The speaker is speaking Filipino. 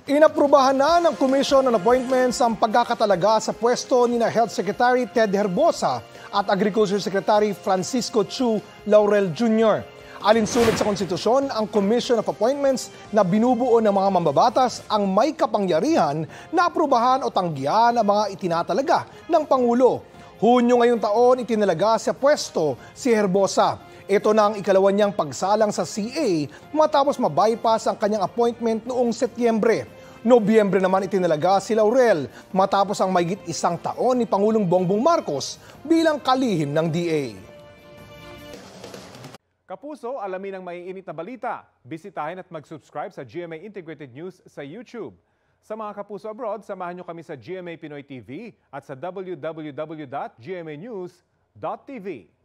Inaprubahan na ng Commission on Appointments ang pagkakatalaga sa pwesto ni Health Secretary Ted Herbosa at Agriculture Secretary Francisco Chu Laurel Jr. Alinsunod sa konstitusyon, ang Commission of Appointments na binubuo ng mga mambabatas ang may kapangyarihan na aprubahan o tanggihan ang mga itinatalaga ng Pangulo. Hunyo ngayong taon itinalaga sa pwesto si Herbosa. Ito na ang ikalawa niyang pagsalang sa CA matapos mabypass ang kanyang appointment noong Setyembre. Nobyembre naman itinalaga si Laurel matapos ang mahigit isang taon ni Pangulong Bongbong Marcos bilang kalihim ng DA. Kapuso, alamin ang maiinit na balita. Bisitahin at mag-subscribe sa GMA Integrated News sa YouTube. Sa mga kapuso abroad, samahan niyo kami sa GMA Pinoy TV at sa www.gmanews.tv.